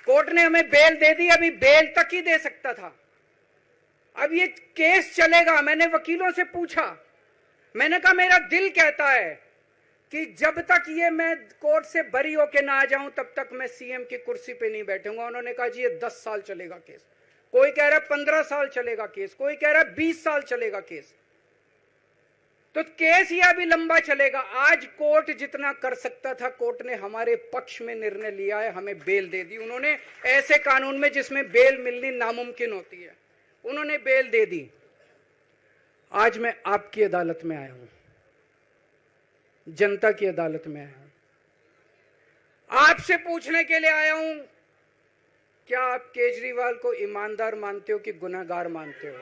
Court ने हमें bell दे दी, अभी बेल तक ही दे सकता था। अब ये केस चलेगा। मैंने वकीलों से पूछा, मैंने कहा मेरा दिल कहता है कि जब तक ये मैं कोर्ट से बरी होके ना आ जाऊं तब तक मैं सीएम की कुर्सी पे नहीं बैठूंगा। उन्होंने कहा जी ये 10 साल चलेगा केस, कोई कह रहा है 15 साल चलेगा केस, कोई कह रहा है 20 साल चलेगा केस। तो केस ये अभी लंबा चलेगा। आज कोर्ट जितना कर सकता था, कोर्ट ने हमारे पक्ष में निर्णय लिया है, हमें बेल दे दी। उन्होंने ऐसे कानून में जिसमें बेल मिलनी नामुमकिन होती है, उन्होंने बेल दे दी। आज मैं आपकी अदालत में आया हूं, जनता की अदालत में आया हूं, आपसे पूछने के लिए आया हूं, क्या आप केजरीवाल को ईमानदार मानते हो कि गुनहगार मानते हो?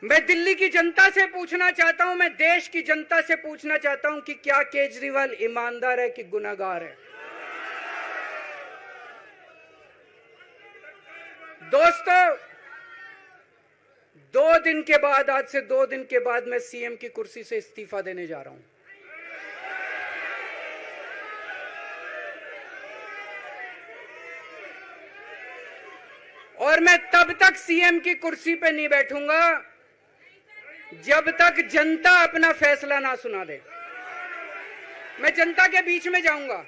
मैं दिल्ली की जनता से पूछना चाहता हूं, मैं देश की जनता से पूछना चाहता हूं कि क्या केजरीवाल ईमानदार है कि गुनहगार है? दोस्तों, 2 दिन के बाद, आज से 2 दिन के बाद मैं सीएम की कुर्सी से इस्तीफा देने जा रहा हूं। और मैं तब तक सीएम की कुर्सी पे नहीं बैठूंगा जब तक जनता अपना फैसला ना सुना दे। मैं जनता के बीच में जाऊंगा,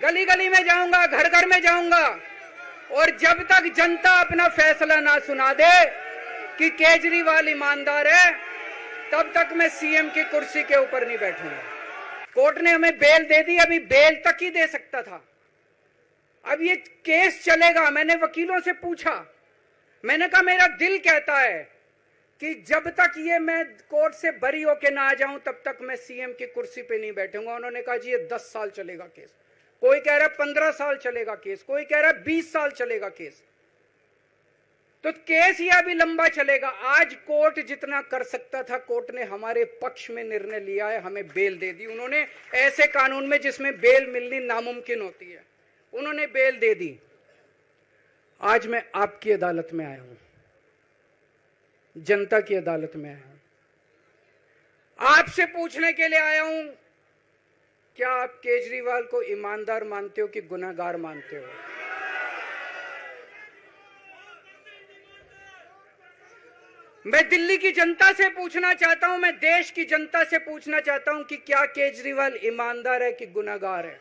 गली गली में जाऊंगा, घर घर में जाऊंगा, और जब तक जनता अपना फैसला ना सुना दे कि केजरीवाल ईमानदार है, तब तक मैं सीएम की कुर्सी के ऊपर नहीं बैठूंगा। कोर्ट ने हमें बेल दे दी, अभी बेल तक ही दे सकता था। अब ये केस चलेगा। मैंने वकीलों से पूछा, मैंने कहा मेरा दिल कहता है कि जब तक ये मैं कोर्ट से बरी होके ना आ जाऊं तब तक मैं सीएम की कुर्सी पे नहीं बैठूंगा। उन्होंने कहा जी ये 10 साल चलेगा केस, कोई कह रहा है 15 साल चलेगा केस, कोई कह रहा है 20 साल चलेगा केस। तो केस ये अभी लंबा चलेगा। आज कोर्ट जितना कर सकता था, कोर्ट ने हमारे पक्ष में निर्णय लिया है, हमें बेल दे दी। उन्होंने ऐसे कानून में जिसमें बेल मिलनी नामुमकिन होती है, उन्होंने बेल दे दी। आज मैं आपकी अदालत में आया हूं, जनता की अदालत में आया हूं, आपसे पूछने के लिए आया हूं, क्या आप केजरीवाल को ईमानदार मानते हो कि गुनहगार मानते हो? मैं दिल्ली की जनता से पूछना चाहता हूं, मैं देश की जनता से पूछना चाहता हूं कि क्या केजरीवाल ईमानदार है कि गुनहगार है?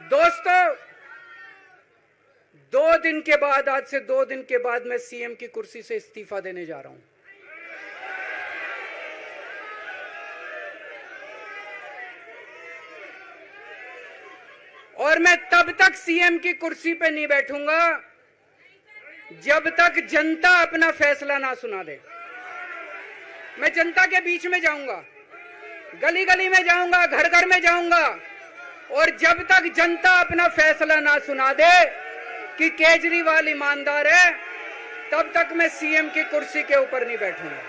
दोस्तों, 2 दिन के बाद, आज से 2 दिन के बाद मैं सीएम की कुर्सी से इस्तीफा देने जा रहा हूं। और मैं तब तक सीएम की कुर्सी पे नहीं बैठूंगा जब तक जनता अपना फैसला ना सुना दे। मैं जनता के बीच में जाऊंगा, गली गली में जाऊंगा, घर घर में जाऊंगा, और जब तक जनता अपना फैसला ना सुना दे कि केजरीवाल ईमानदार है, तब तक मैं सीएम की कुर्सी के ऊपर नहीं बैठूंगा।